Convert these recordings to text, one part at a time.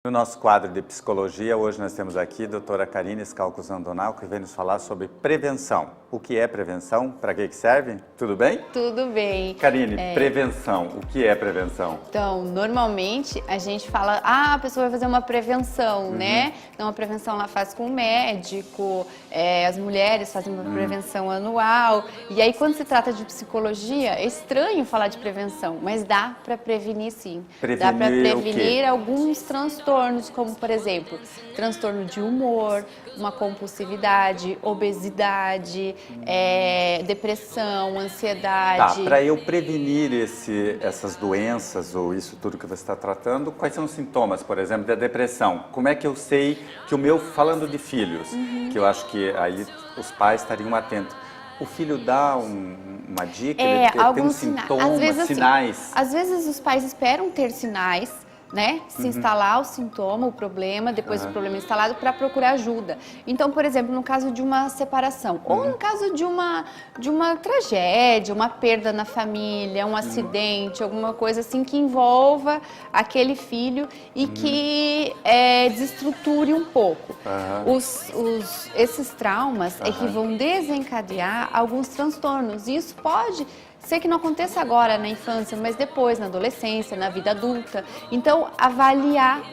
No nosso quadro de psicologia, hoje nós temos aqui a doutora Karine Scalco-Zandonal, que vem nos falar sobre prevenção. O que é prevenção? Para que serve? Tudo bem? Tudo bem. Karine, prevenção. O que é prevenção? Então, normalmente a gente fala, a pessoa vai fazer uma prevenção, né? Então, a prevenção ela faz com o médico, as mulheres fazem uma prevenção anual. E aí, quando se trata de psicologia, é estranho falar de prevenção, mas dá para prevenir sim. Dá para prevenir alguns transtornos, como, por exemplo, transtorno de humor, uma compulsividade, obesidade, depressão, ansiedade. Tá, para eu prevenir essas doenças ou isso tudo que você está tratando, quais são os sintomas, por exemplo, da depressão? Como é que eu sei que o meu, falando de filhos, que eu acho que aí os pais estariam atentos, o filho dá uma dica, ele tem um sintoma, às vezes, sinais? Às vezes os pais esperam ter sinais, né? Se instalar o sintoma, o problema, depois o problema instalado, para procurar ajuda. Então, por exemplo, no caso de uma separação, ou no caso de uma tragédia, uma perda na família, um acidente, alguma coisa assim que envolva aquele filho e que desestruture um pouco. Esses traumas é que vão desencadear alguns transtornos. E isso pode ser que não aconteça agora na infância, mas depois, na adolescência, na vida adulta. Então,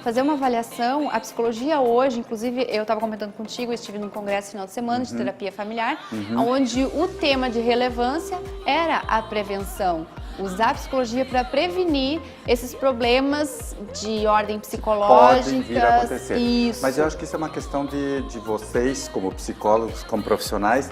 fazer uma avaliação, a psicologia hoje, inclusive, eu estava comentando contigo, eu estive num congresso final de semana de terapia familiar, onde o tema de relevância era a prevenção. Usar a psicologia para prevenir esses problemas de ordem psicológica. Podem vir a acontecer. Isso. Mas eu acho que isso é uma questão de vocês, como psicólogos, como profissionais,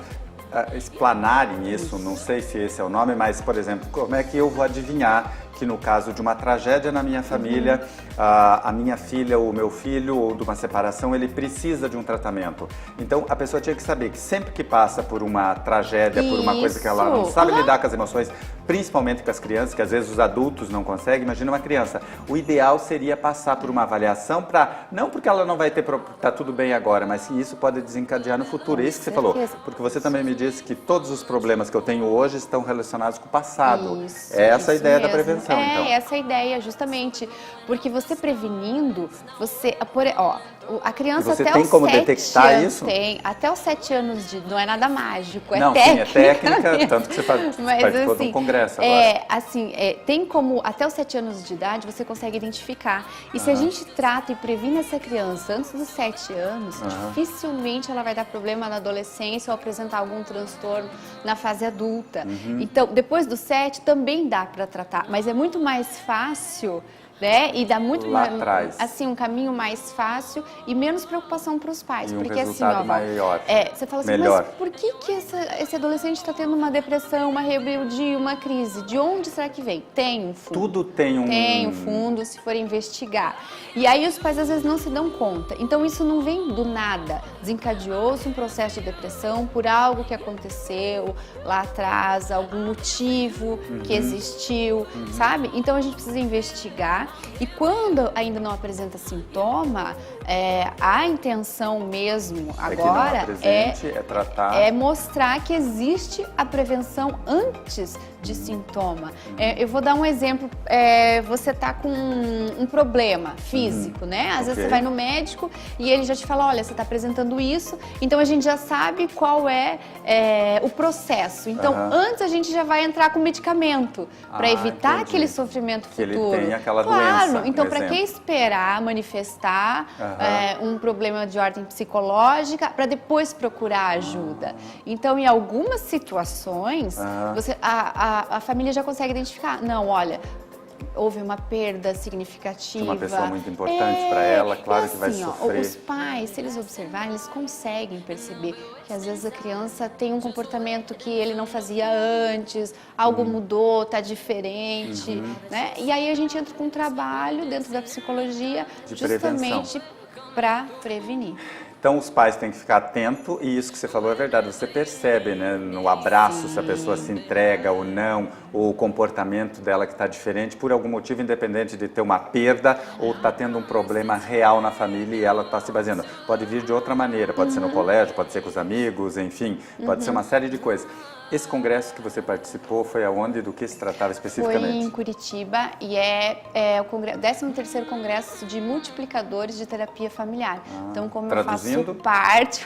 explanarem isso, não sei se esse é o nome, mas, por exemplo, como é que eu vou adivinhar que no caso de uma tragédia na minha família, a minha filha ou o meu filho, ou de uma separação, ele precisa de um tratamento. Então, a pessoa tinha que saber que sempre que passa por uma tragédia, por uma coisa que ela não sabe lidar com as emoções, principalmente com as crianças, que às vezes os adultos não conseguem, imagina uma criança. O ideal seria passar por uma avaliação para, não porque ela não vai ter, tá tudo bem agora, mas que isso pode desencadear no futuro. É isso que você falou, porque você também me disse que todos os problemas que eu tenho hoje estão relacionados com o passado. É essa a ideia da prevenção. Então. Essa a ideia, justamente, porque você prevenindo, a criança você até tem os como 7 detectar anos, isso? Tem, até os 7 anos não é nada mágico, é não, técnica. Sim, é técnica, tanto que você participou de um congresso agora. Tem como, até os 7 anos de idade, você consegue identificar. E se a gente trata e previne essa criança antes dos 7 anos, dificilmente ela vai dar problema na adolescência ou apresentar algum transtorno na fase adulta. Então, depois dos 7 também dá para tratar, mas é muito mais fácil, né? E dá muito um caminho mais fácil e menos preocupação para os pais, e porque resultado maior. Você fala assim, melhor. Mas por que esse adolescente está tendo uma depressão, uma rebeldia, uma crise? De onde será que vem? Tem um fundo. Tudo tem um fundo, se for investigar. E aí os pais às vezes não se dão conta. Então isso não vem do nada. Desencadeou-se um processo de depressão por algo que aconteceu lá atrás, algum motivo que existiu, sabe? Então a gente precisa investigar. E quando ainda não apresenta sintoma, a intenção mesmo agora tratar. É mostrar que existe a prevenção antes de sintoma. Eu vou dar um exemplo. Você está com um problema físico, né? Às vezes você vai no médico e ele já te fala, olha, você está apresentando isso, então a gente já sabe qual é o processo. Então, antes a gente já vai entrar com medicamento para evitar aquele sofrimento futuro. Que ele tem aquela doença. Claro, então para que esperar manifestar um problema de ordem psicológica para depois procurar ajuda? Então, em algumas situações, a família já consegue identificar. Não, olha, houve uma perda significativa. De uma pessoa muito importante para ela, claro que vai sofrer. Os pais, se eles observarem, eles conseguem perceber que às vezes a criança tem um comportamento que ele não fazia antes, algo mudou, está diferente, né? E aí a gente entra com um trabalho dentro da psicologia justamente para prevenir. Então, os pais têm que ficar atentos, e isso que você falou é verdade, você percebe, né, no abraço, se a pessoa se entrega ou não, ou o comportamento dela que está diferente, por algum motivo, independente de ter uma perda ou está tendo um problema real na família e ela está se baseando. Pode vir de outra maneira, pode ser no colégio, pode ser com os amigos, enfim, pode ser uma série de coisas. Esse congresso que você participou foi aonde, do que se tratava Foi especificamente? em Curitiba e é o 13º Congresso de Multiplicadores de Terapia Familiar. Então, traduzindo?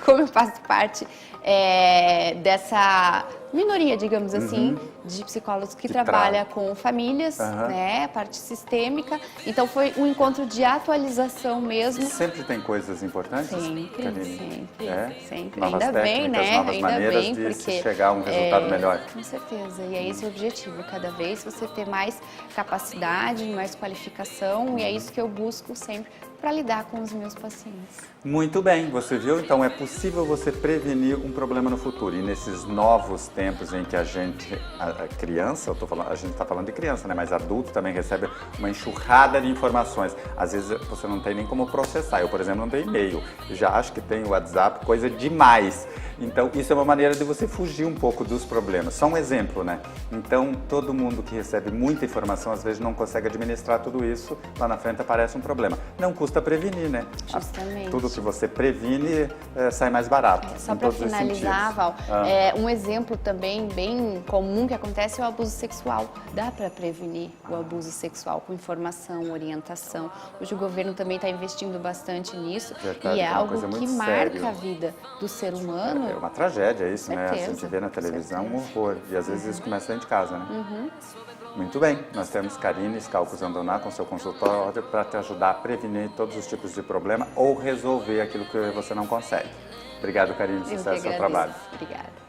como eu faço parte dessa minoria, digamos assim, de psicólogos que trabalha com famílias, né, parte sistêmica. Então, foi um encontro de atualização mesmo. Sempre tem coisas importantes? Sempre, Karine? sempre. Novas Ainda bem, técnicas, né? novas Ainda maneiras bem, de porque se chegar a um resultado melhor. Com certeza. E é esse o objetivo. Cada vez você ter mais capacidade, mais qualificação. E é isso que eu busco sempre para lidar com os meus pacientes. Muito bem, você viu? Então é possível você prevenir um problema no futuro. E nesses novos tempos em que a criança, a gente está falando de criança, né? Mas adulto também recebe uma enxurrada de informações. Às vezes você não tem nem como processar. Eu, por exemplo, não tenho e-mail. Já acho que tenho WhatsApp, coisa demais. Então isso é uma maneira de você fugir um pouco dos problemas. Só um exemplo, né? Então todo mundo que recebe muita informação, às vezes não consegue administrar tudo isso. Lá na frente aparece um problema. Não custa prevenir, né? Justamente. Tudo que você previne sai mais barato. Só para finalizar, Val, um exemplo também bem comum que acontece é o abuso sexual. Dá para prevenir o abuso sexual com informação, orientação. Hoje o governo também está investindo bastante nisso. Verdade, e é uma algo coisa que muito marca séria. a vida do ser humano. É uma tragédia isso, né? A Certeza, gente vê na televisão um certeza. horror. E às vezes isso começa dentro de casa, né? Muito bem, nós temos Karine Scalco-Zandoná com seu consultório para te ajudar a prevenir todos os tipos de problema ou resolver aquilo que você não consegue. Obrigado, Karine. Eu que Sucesso no seu agradeço. trabalho. Obrigada.